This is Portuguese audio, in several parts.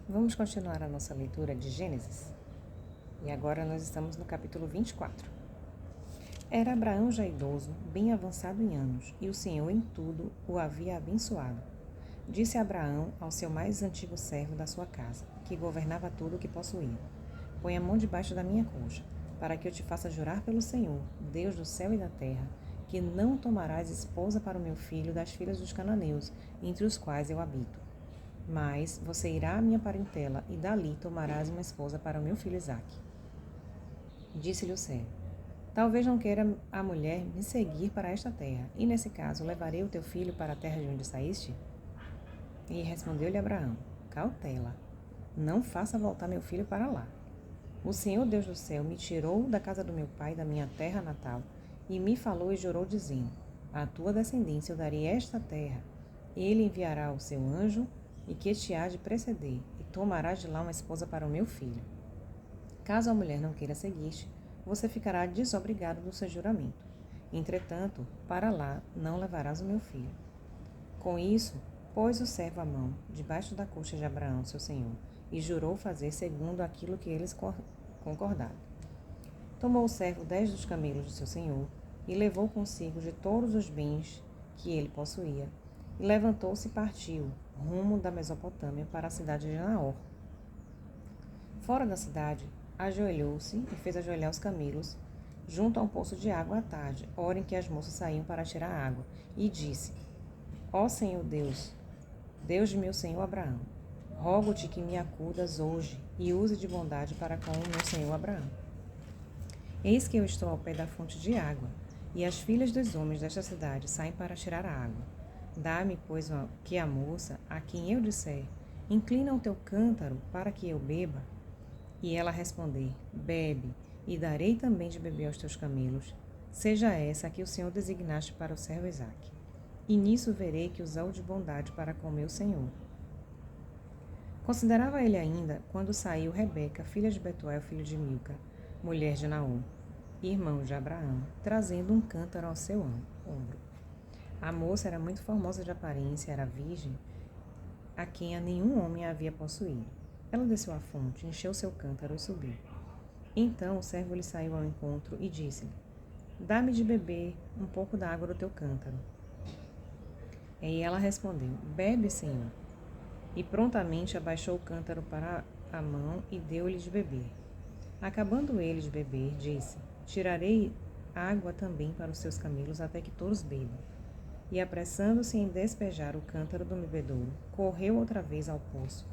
Vamos continuar a nossa leitura de Gênesis. E agora nós estamos no capítulo 24. Era Abraão já idoso, bem avançado em anos, e o Senhor em tudo o havia abençoado. Disse Abraão ao seu mais antigo servo da sua casa, que governava tudo o que possuía: Põe a mão debaixo da minha coxa, para que eu te faça jurar pelo Senhor, Deus do céu e da terra, que não tomarás esposa para o meu filho das filhas dos cananeus, entre os quais eu habito. Mas você irá à minha parentela, e dali tomarás uma esposa para o meu filho Isaque. Disse-lhe o servo: Talvez não queira a mulher me seguir para esta terra, e nesse caso levarei o teu filho para a terra de onde saíste? E respondeu-lhe Abraão: Cautela, não faça voltar meu filho para lá. O Senhor Deus do céu me tirou da casa do meu pai, da minha terra natal, e me falou e jurou, dizendo: À tua descendência eu darei esta terra. Ele enviará o seu anjo, e que te há de preceder, e tomarás de lá uma esposa para o meu filho. Caso a mulher não queira seguir-te, você ficará desobrigado do seu juramento. Entretanto, para lá não levarás o meu filho. Com isso, pôs o servo a mão debaixo da coxa de Abraão, seu senhor, e jurou fazer segundo aquilo que eles concordaram. Tomou o servo 10 dos camelos de seu senhor, e levou consigo de todos os bens que ele possuía, e levantou-se e partiu, rumo da Mesopotâmia para a cidade de Naor. Fora da cidade, ajoelhou-se e fez ajoelhar os camelos junto a um poço de água à tarde, hora em que as moças saíam para tirar água, e disse: Ó Senhor Deus, Deus de meu senhor Abraão, rogo-te que me acudas hoje e use de bondade para com o meu senhor Abraão. Eis que eu estou ao pé da fonte de água, e as filhas dos homens desta cidade saem para tirar a água. Dá-me, pois, que a moça, a quem eu disser, inclina o teu cântaro para que eu beba, e ela responder, bebe, e darei também de beber aos teus camelos, seja essa a que o Senhor designaste para o servo Isaque. E nisso verei que usou de bondade para com meu senhor. Considerava ele ainda quando saiu Rebeca, filha de Betuel, filho de Milca, mulher de Naor, irmão de Abraão, trazendo um cântaro ao seu ombro. A moça era muito formosa de aparência, era virgem, a quem a nenhum homem havia possuído. Ela desceu à fonte, encheu seu cântaro e subiu. Então o servo lhe saiu ao encontro e disse-lhe: Dá-me de beber um pouco da água do teu cântaro. E ela respondeu: Bebe, Senhor. E prontamente abaixou o cântaro para a mão e deu-lhe de beber. Acabando ele de beber, disse: Tirarei água também para os seus camelos até que todos bebam. E apressando-se em despejar o cântaro do bebedouro, correu outra vez ao poço,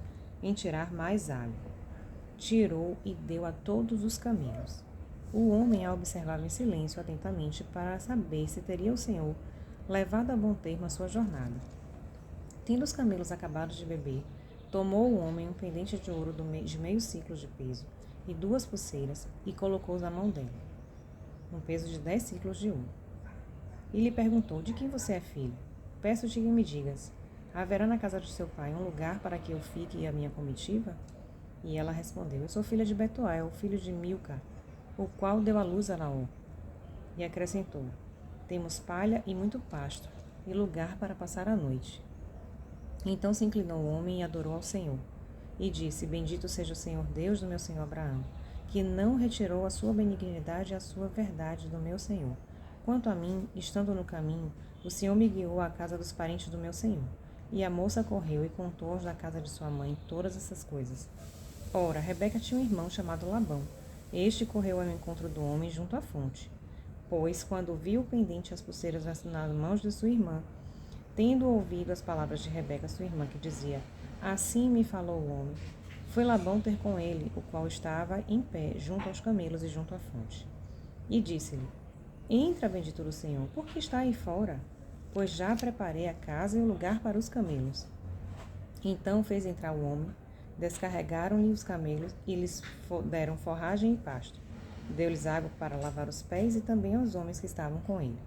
em tirar mais água. Tirou e deu a todos os camelos. O homem a observava em silêncio atentamente para saber se teria o Senhor levado a bom termo a sua jornada. Tendo os camelos acabado de beber, tomou o homem um pendente de ouro de meio ciclo de peso e 2 pulseiras e colocou-os na mão dela, um peso de 10 ciclos de ouro. E lhe perguntou: De quem você é filho? Peço-te que me digas: haverá na casa de seu pai um lugar para que eu fique e a minha comitiva? E ela respondeu: Eu sou filha de Betuel, filho de Milca, o qual deu à luz a Naor. E acrescentou: Temos palha e muito pasto, e lugar para passar a noite. Então se inclinou o homem e adorou ao Senhor. E disse: Bendito seja o Senhor Deus do meu senhor Abraão, que não retirou a sua benignidade e a sua verdade do meu senhor. Quanto a mim, estando no caminho, o Senhor me guiou à casa dos parentes do meu senhor. E a moça correu e contou aos da casa de sua mãe todas essas coisas. Ora, Rebeca tinha um irmão chamado Labão. Este correu ao encontro do homem junto à fonte. Pois, quando viu o pendente e as pulseiras nas mãos de sua irmã, tendo ouvido as palavras de Rebeca, sua irmã, que dizia: Assim me falou o homem, foi Labão ter com ele, o qual estava em pé, junto aos camelos e junto à fonte. E disse-lhe: Entra, bendito do Senhor, porque está aí fora? Pois já preparei a casa e o lugar para os camelos. Então fez entrar o homem, descarregaram-lhe os camelos e lhes deram forragem e pasto. Deu-lhes água para lavar os pés e também aos homens que estavam com ele.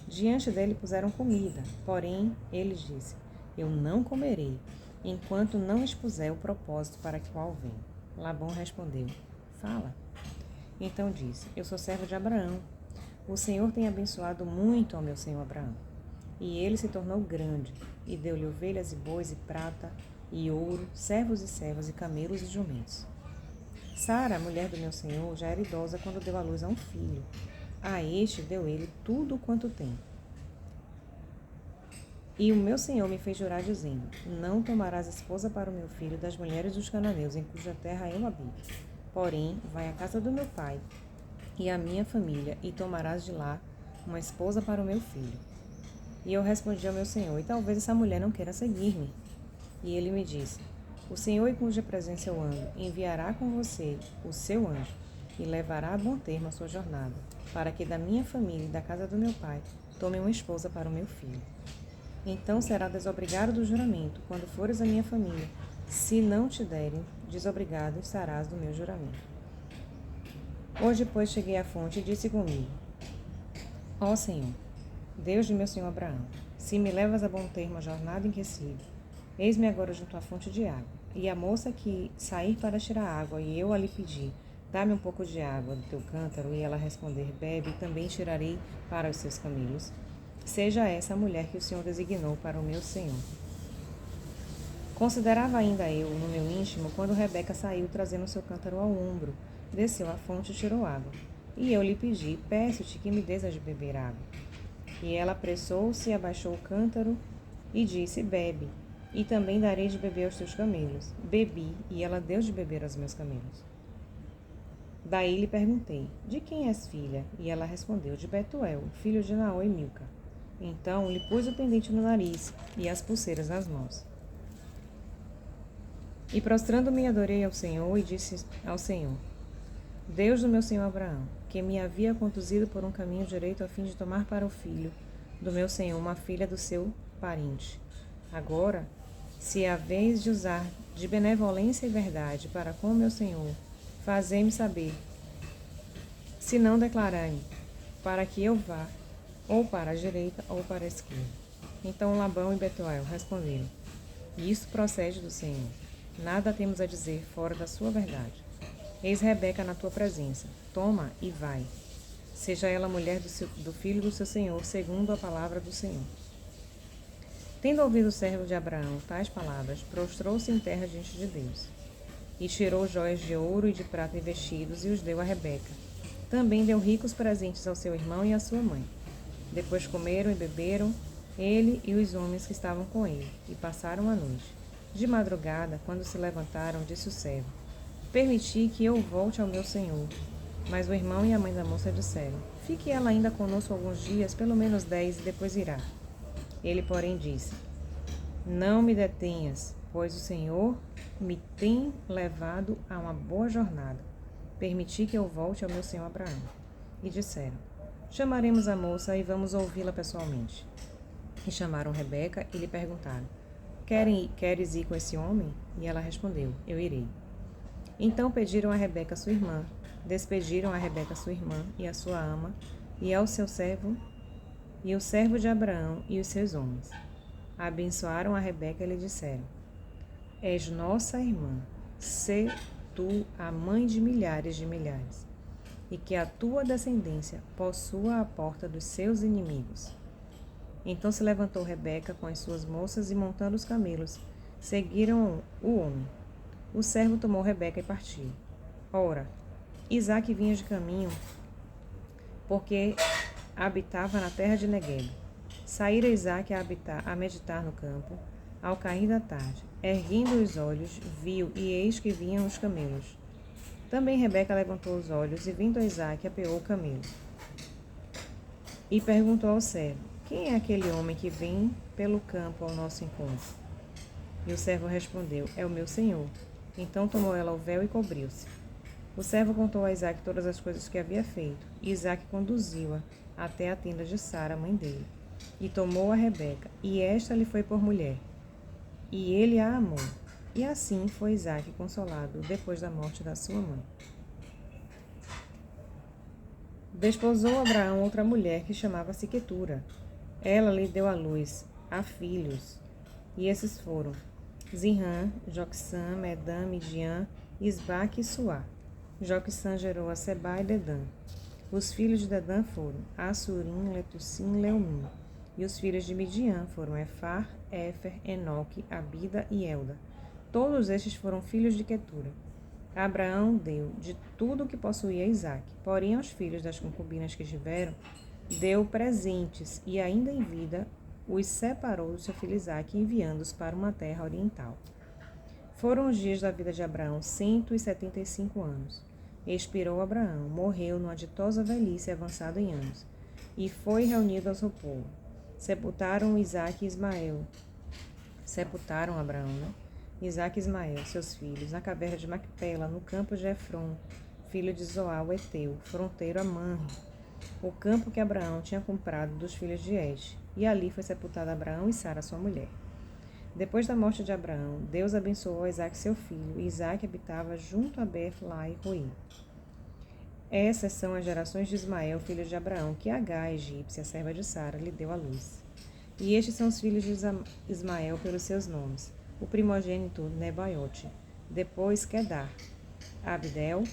Diante dele puseram comida, porém ele disse: Eu não comerei, enquanto não expuser o propósito para que qual vem. Labão respondeu: Fala. Então disse: Eu sou servo de Abraão. O Senhor tem abençoado muito ao meu senhor Abraão. E ele se tornou grande, e deu-lhe ovelhas e bois e prata, e ouro, servos e servas, e camelos e jumentos. Sara, mulher do meu senhor, já era idosa quando deu à luz a um filho. A este deu ele tudo quanto tem. E o meu senhor me fez jurar, dizendo: Não tomarás esposa para o meu filho das mulheres dos cananeus, em cuja terra eu habito. Porém, vai à casa do meu pai e à minha família, e tomarás de lá uma esposa para o meu filho. E eu respondi ao meu senhor: E talvez essa mulher não queira seguir-me. E ele me disse: O Senhor, em cuja presença eu ando, enviará com você o seu anjo, e levará a bom termo a sua jornada, para que da minha família e da casa do meu pai tome uma esposa para o meu filho. Então será desobrigado do juramento, quando fores a minha família. Se não te derem, desobrigado estarás do meu juramento. Hoje, pois, cheguei à fonte e disse comigo: Ó Senhor, Deus de meu senhor Abraão, se me levas a bom termo a jornada em que sigo, eis-me agora junto à fonte de água. E a moça que sair para tirar água, e eu a lhe pedir: Dá-me um pouco de água do teu cântaro, e ela responder: Bebe, e também tirarei para os seus camelos. Seja essa a mulher que o Senhor designou para o meu senhor. Considerava ainda eu, no meu íntimo, quando Rebeca saiu trazendo seu cântaro ao ombro, desceu à fonte e tirou água. E eu lhe pedi: Peço-te que me des de beber água. E ela apressou-se, abaixou o cântaro e disse: Bebe, e também darei de beber aos teus camelos. Bebi, e ela deu de beber aos meus camelos. Daí lhe perguntei: De quem és filha? E ela respondeu: De Betuel, filho de Naó e Milca. Então lhe pus o pendente no nariz e as pulseiras nas mãos. E prostrando-me adorei ao Senhor e disse ao Senhor: Deus do meu senhor Abraão, que me havia conduzido por um caminho direito a fim de tomar para o filho do meu senhor uma filha do seu parente. Agora, se é a vez de usar de benevolência e verdade para com o meu senhor, fazei-me saber, se não declarai-me, para que eu vá, ou para a direita ou para a esquerda. Então Labão e Betuel responderam: Isso procede do Senhor. Nada temos a dizer fora da sua verdade. Eis Rebeca na tua presença. Toma e vai. Seja ela mulher do filho do seu senhor, segundo a palavra do Senhor. Tendo ouvido o servo de Abraão tais palavras, prostrou-se em terra diante de Deus. E tirou joias de ouro e de prata e vestidos, e os deu a Rebeca. Também deu ricos presentes ao seu irmão e à sua mãe. Depois comeram e beberam, ele e os homens que estavam com ele, e passaram a noite. De madrugada, quando se levantaram, disse o servo: Permiti que eu volte ao meu senhor. Mas o irmão e a mãe da moça disseram: Fique ela ainda conosco alguns dias, pelo menos 10, e depois irá. Ele, porém, disse: Não me detenhas, pois o Senhor me tem levado a uma boa jornada. Permiti que eu volte ao meu senhor Abraão. E disseram: Chamaremos a moça e vamos ouvi-la pessoalmente. E chamaram Rebeca e lhe perguntaram: Queres ir com esse homem? E ela respondeu: Eu irei. Então pediram a Rebeca sua irmã, despediram a Rebeca sua irmã e a sua ama, e ao seu servo, e o servo de Abraão e os seus homens. Abençoaram a Rebeca e lhe disseram: És nossa irmã, sê tu a mãe de milhares, e que a tua descendência possua a porta dos seus inimigos. Então se levantou Rebeca com as suas moças e, montando os camelos, seguiram o homem. O servo tomou Rebeca e partiu. Ora, Isaque vinha de caminho, porque habitava na terra de Neguebe. Saíra Isaque a meditar no campo, ao cair da tarde. Erguendo os olhos, viu, e eis que vinham os camelos. Também Rebeca levantou os olhos, e vindo a Isaque, apeou o camelo. E perguntou ao servo: Quem é aquele homem que vem pelo campo ao nosso encontro? E o servo respondeu: É o meu senhor. Então tomou ela o véu e cobriu-se. O servo contou a Isaque todas as coisas que havia feito, e Isaque conduziu-a até a tenda de Sara, mãe dele, e tomou a Rebeca, e esta lhe foi por mulher. E ele a amou. E assim foi Isaque consolado depois da morte da sua mãe. Desposou Abraão outra mulher que chamava-se Quetura. Ela lhe deu à luz a filhos, e esses foram Zinrã, Joquissã, Medã, Midian, Isbaque e Suá. Joquissã gerou a Sebá e Dedã. Os filhos de Dedã foram Assurim, Letussim e Leumim. E os filhos de Midian foram Efar, Éfer, Enoque, Abida e Elda. Todos estes foram filhos de Quetura. Abraão deu de tudo o que possuía a Isaque, porém aos filhos das concubinas que tiveram, deu presentes e ainda em vida os separou do seu filho Isaque, enviando-os para uma terra oriental. Foram os dias da vida de Abraão 175 anos. Expirou Abraão, morreu numa ditosa velhice avançado em anos, e foi reunido ao seu povo. Sepultaram Isaque e Ismael. Sepultaram Abraão, Isaque e Ismael, seus filhos, na caverna de Macpela, no campo de Efron, filho de Zoar, o Eteu, fronteiro a Manre, o campo que Abraão tinha comprado dos filhos de És. E ali foi sepultado Abraão e Sara, sua mulher. Depois da morte de Abraão, Deus abençoou Isaque, seu filho, e Isaque habitava junto a Bet-Lai e Roi. Essas são as gerações de Ismael, filho de Abraão, que Agar, a egípcia, serva de Sara, lhe deu à luz. E estes são os filhos de Ismael pelos seus nomes: o primogênito Nebaiote, depois Quedar, Abdel,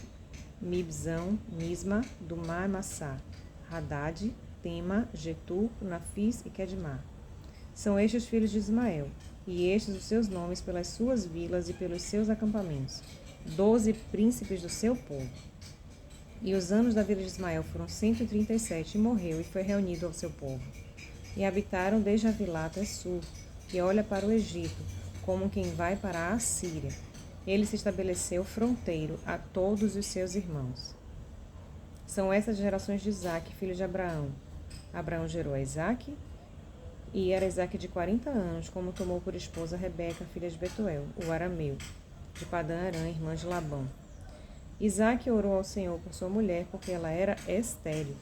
Mibzão, Misma, Dumá e Massá, Hadad, Tema, Getur, Nafis e Quedmar. São estes os filhos de Ismael, e estes os seus nomes pelas suas vilas e pelos seus acampamentos, 12 príncipes do seu povo. E os anos da vida de Ismael foram 137, e morreu e foi reunido ao seu povo. E habitaram desde Avilá até Sur, que olha para o Egito, como quem vai para a Assíria. Ele se estabeleceu fronteiro a todos os seus irmãos. São essas as gerações de Isaque, filho de Abraão. Abraão gerou a Isaque, e era Isaque de 40 anos, como tomou por esposa Rebeca, filha de Betuel, o arameu, de Padã-Arã, irmã de Labão. Isaque orou ao Senhor por sua mulher, porque ela era estéril.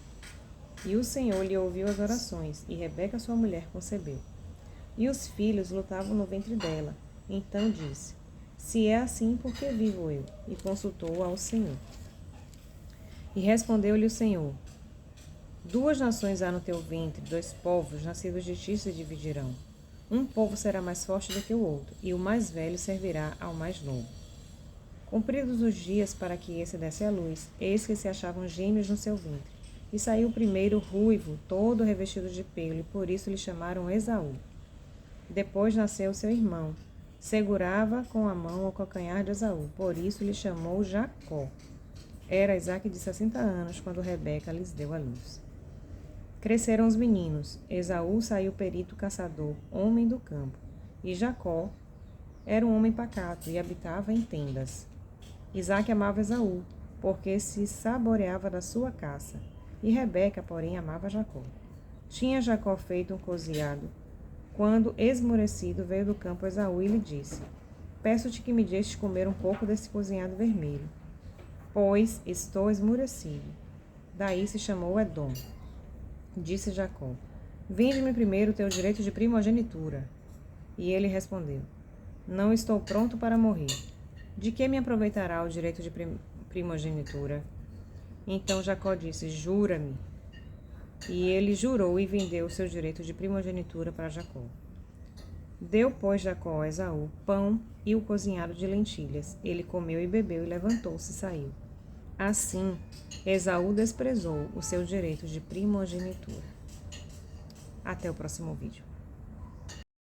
E o Senhor lhe ouviu as orações, e Rebeca, sua mulher, concebeu. E os filhos lutavam no ventre dela. Então disse: Se é assim, por que vivo eu? E consultou ao Senhor. E respondeu-lhe o Senhor: 2 nações há no teu ventre, 2 povos nascidos de ti se dividirão. Um povo será mais forte do que o outro, e o mais velho servirá ao mais novo. Cumpridos os dias para que esse desse à luz, eis que se achavam gêmeos no seu ventre. E saiu o primeiro ruivo, todo revestido de pelo, e por isso lhe chamaram Esaú. Depois nasceu seu irmão. Segurava com a mão o calcanhar de Esaú, por isso lhe chamou Jacó. Era Isaque de 60 anos, quando Rebeca lhes deu à luz. Cresceram os meninos. Esaú saiu perito caçador, homem do campo. E Jacó era um homem pacato e habitava em tendas. Isaque amava Esaú, porque se saboreava da sua caça. E Rebeca, porém, amava Jacó. Tinha Jacó feito um coziado. Quando, esmorecido, veio do campo Esaú e lhe disse: Peço-te que me deixes comer um pouco desse cozinhado vermelho, pois estou esmorecido. Daí se chamou Edom. Disse Jacó: Vende-me primeiro o teu direito de primogenitura. E ele respondeu: Não estou pronto para morrer. De que me aproveitará o direito de primogenitura? Então Jacó disse: Jura-me. E ele jurou e vendeu o seu direito de primogenitura para Jacó. Deu, pois, Jacó a Esaú pão e o cozinhado de lentilhas. Ele comeu e bebeu e levantou-se e saiu. Assim, Esaú desprezou o seu direito de primogenitura. Até o próximo vídeo.